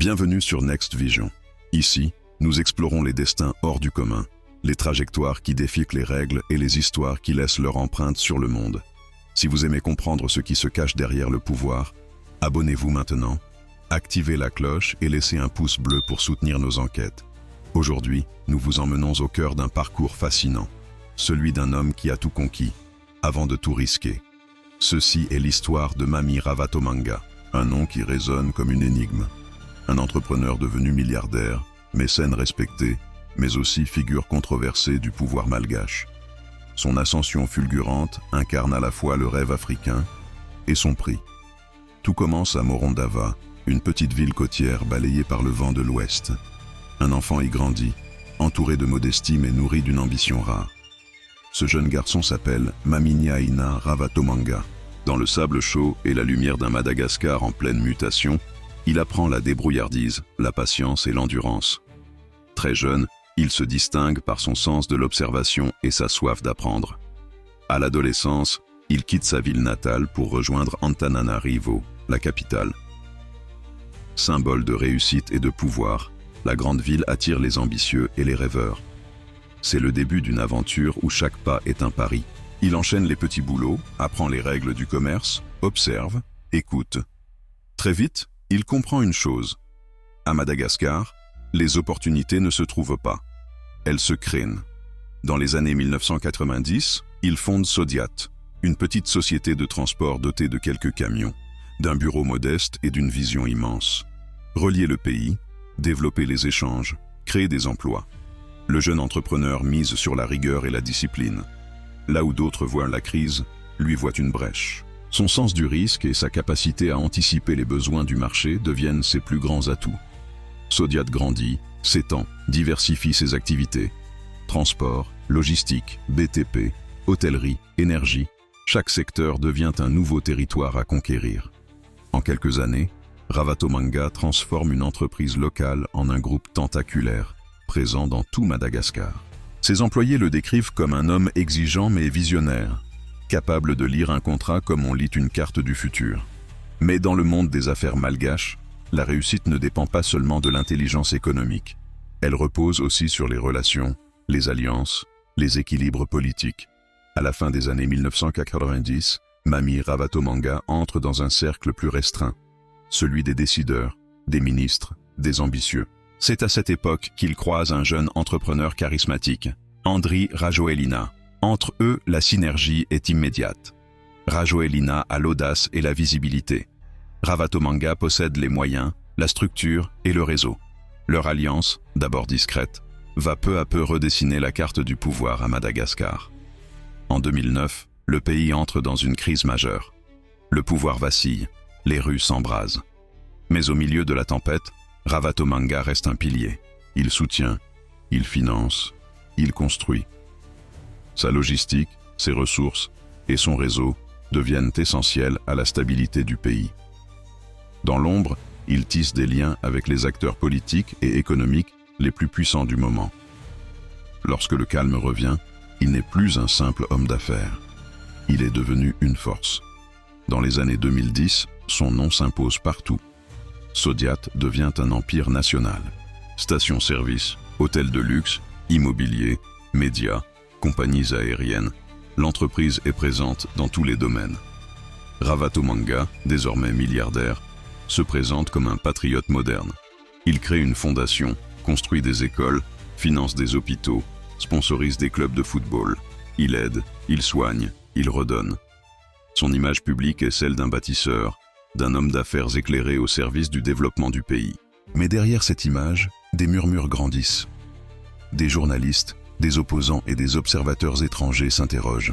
Bienvenue sur Next Vision. Ici, nous explorons les destins hors du commun, les trajectoires qui défient les règles et les histoires qui laissent leur empreinte sur le monde. Si vous aimez comprendre ce qui se cache derrière le pouvoir, abonnez-vous maintenant, activez la cloche et laissez un pouce bleu pour soutenir nos enquêtes. Aujourd'hui, nous vous emmenons au cœur d'un parcours fascinant, celui d'un homme qui a tout conquis, avant de tout risquer. Ceci est l'histoire de Mami Ravatomanga, un nom qui résonne comme une énigme. Un entrepreneur devenu milliardaire, mécène respecté, mais aussi figure controversée du pouvoir malgache. Son ascension fulgurante incarne à la fois le rêve africain et son prix. Tout commence à Morondava, une petite ville côtière balayée par le vent de l'Ouest. Un enfant y grandit, entouré de modestie mais nourri d'une ambition rare. Ce jeune garçon s'appelle Maminyaina Ravatomanga. Dans le sable chaud et la lumière d'un Madagascar en pleine mutation, il apprend la débrouillardise, la patience et l'endurance. Très jeune, il se distingue par son sens de l'observation et sa soif d'apprendre. À l'adolescence, il quitte sa ville natale pour rejoindre Antananarivo, la capitale. Symbole de réussite et de pouvoir, la grande ville attire les ambitieux et les rêveurs. C'est le début d'une aventure où chaque pas est un pari. Il enchaîne les petits boulots, apprend les règles du commerce, observe, écoute. Très vite, il comprend une chose. À Madagascar, les opportunités ne se trouvent pas. Elles se créent. Dans les années 1990, il fonde Sodiat, une petite société de transport dotée de quelques camions, d'un bureau modeste et d'une vision immense. Relier le pays, développer les échanges, créer des emplois. Le jeune entrepreneur mise sur la rigueur et la discipline. Là où d'autres voient la crise, lui voit une brèche. Son sens du risque et sa capacité à anticiper les besoins du marché deviennent ses plus grands atouts. Sodiat grandit, s'étend, diversifie ses activités. Transport, logistique, BTP, hôtellerie, énergie, chaque secteur devient un nouveau territoire à conquérir. En quelques années, Ravatomanga transforme une entreprise locale en un groupe tentaculaire, présent dans tout Madagascar. Ses employés le décrivent comme un homme exigeant mais visionnaire, capable de lire un contrat comme on lit une carte du futur. Mais dans le monde des affaires malgaches, la réussite ne dépend pas seulement de l'intelligence économique. Elle repose aussi sur les relations, les alliances, les équilibres politiques. À la fin des années 1990, Mami Ravatomanga entre dans un cercle plus restreint, celui des décideurs, des ministres, des ambitieux. C'est à cette époque qu'il croise un jeune entrepreneur charismatique, Andry Rajoelina. Entre eux, la synergie est immédiate. Rajoelina a l'audace et la visibilité. Ravatomanga possède les moyens, la structure et le réseau. Leur alliance, d'abord discrète, va peu à peu redessiner la carte du pouvoir à Madagascar. En 2009, le pays entre dans une crise majeure. Le pouvoir vacille, les rues s'embrasent. Mais au milieu de la tempête, Ravatomanga reste un pilier. Il soutient, il finance, il construit. Sa logistique, ses ressources et son réseau deviennent essentiels à la stabilité du pays. Dans l'ombre, il tisse des liens avec les acteurs politiques et économiques les plus puissants du moment. Lorsque le calme revient, il n'est plus un simple homme d'affaires. Il est devenu une force. Dans les années 2010, son nom s'impose partout. Sodiat devient un empire national. Stations-service, hôtels de luxe, immobilier, médias, compagnies aériennes, l'entreprise est présente dans tous les domaines. Ravatomanga, désormais milliardaire, se présente comme un patriote moderne. Il crée une fondation, construit des écoles, finance des hôpitaux, sponsorise des clubs de football. Il aide, il soigne, il redonne. Son image publique est celle d'un bâtisseur, d'un homme d'affaires éclairé au service du développement du pays. Mais derrière cette image, des murmures grandissent. Des journalistes, des opposants et des observateurs étrangers s'interrogent.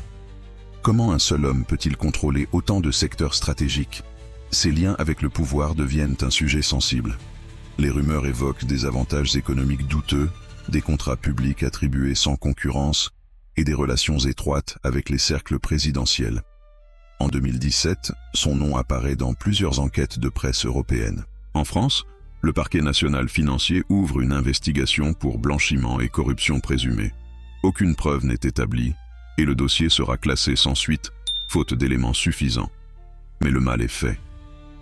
Comment un seul homme peut-il contrôler autant de secteurs stratégiques? Ses liens avec le pouvoir deviennent un sujet sensible. Les rumeurs évoquent des avantages économiques douteux, des contrats publics attribués sans concurrence et des relations étroites avec les cercles présidentiels. En 2017, son nom apparaît dans plusieurs enquêtes de presse européennes. En France, le parquet national financier ouvre une investigation pour blanchiment et corruption présumée. Aucune preuve n'est établie et le dossier sera classé sans suite, faute d'éléments suffisants. Mais le mal est fait.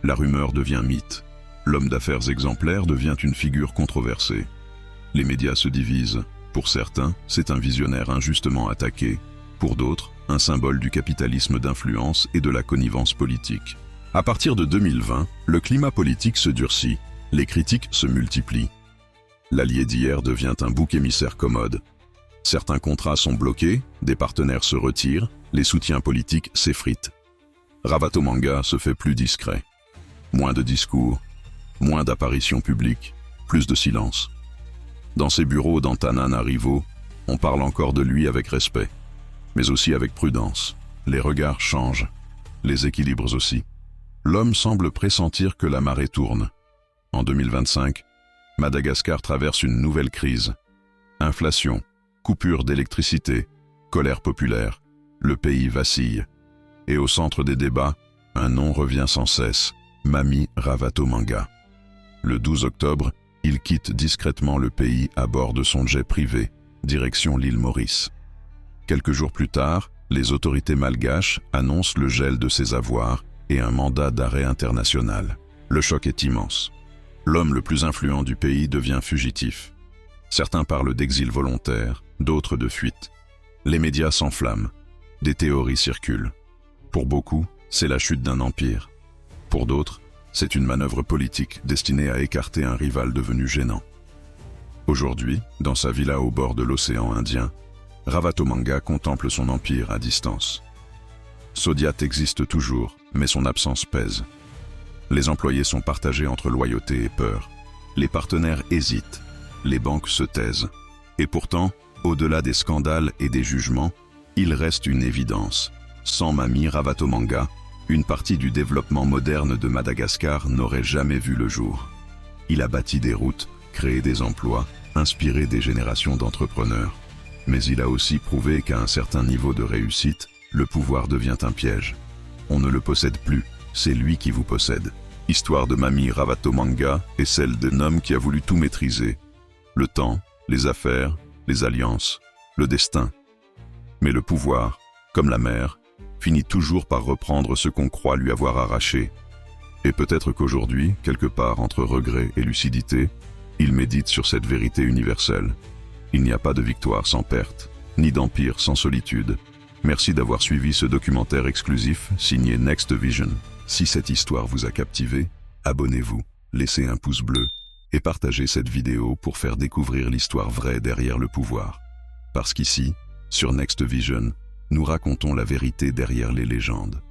La rumeur devient mythe. L'homme d'affaires exemplaire devient une figure controversée. Les médias se divisent. Pour certains, c'est un visionnaire injustement attaqué. Pour d'autres, un symbole du capitalisme d'influence et de la connivence politique. À partir de 2020, le climat politique se durcit. Les critiques se multiplient. L'allié d'hier devient un bouc émissaire commode. Certains contrats sont bloqués, des partenaires se retirent, les soutiens politiques s'effritent. Ravatomanga se fait plus discret. Moins de discours, moins d'apparitions publiques, plus de silence. Dans ses bureaux d'Antananarivo, on parle encore de lui avec respect, mais aussi avec prudence. Les regards changent, les équilibres aussi. L'homme semble pressentir que la marée tourne. En 2025, Madagascar traverse une nouvelle crise. Inflation, coupure d'électricité, colère populaire, le pays vacille. Et au centre des débats, un nom revient sans cesse, Mami Ravatomanga. Le 12 octobre, il quitte discrètement le pays à bord de son jet privé, direction l'île Maurice. Quelques jours plus tard, les autorités malgaches annoncent le gel de ses avoirs et un mandat d'arrêt international. Le choc est immense. L'homme le plus influent du pays devient fugitif. Certains parlent d'exil volontaire, d'autres de fuite. Les médias s'enflamment. Des théories circulent. Pour beaucoup, c'est la chute d'un empire. Pour d'autres, c'est une manœuvre politique destinée à écarter un rival devenu gênant. Aujourd'hui, dans sa villa au bord de l'océan Indien, Ravatomanga contemple son empire à distance. Sodiat existe toujours, mais son absence pèse. Les employés sont partagés entre loyauté et peur. Les partenaires hésitent, les banques se taisent. Et pourtant, au-delà des scandales et des jugements, il reste une évidence. Sans Mami Ravatomanga, une partie du développement moderne de Madagascar n'aurait jamais vu le jour. Il a bâti des routes, créé des emplois, inspiré des générations d'entrepreneurs. Mais il a aussi prouvé qu'à un certain niveau de réussite, le pouvoir devient un piège. On ne le possède plus, c'est lui qui vous possède. Histoire de Mami Ravatomanga est celle d'un homme qui a voulu tout maîtriser. Le temps, les affaires, les alliances, le destin. Mais le pouvoir, comme la mer, finit toujours par reprendre ce qu'on croit lui avoir arraché. Et peut-être qu'aujourd'hui, quelque part entre regret et lucidité, il médite sur cette vérité universelle. Il n'y a pas de victoire sans perte, ni d'empire sans solitude. Merci d'avoir suivi ce documentaire exclusif signé Next Vision. Si cette histoire vous a captivé, abonnez-vous, laissez un pouce bleu et partagez cette vidéo pour faire découvrir l'histoire vraie derrière le pouvoir. Parce qu'ici, sur Next Vision, nous racontons la vérité derrière les légendes.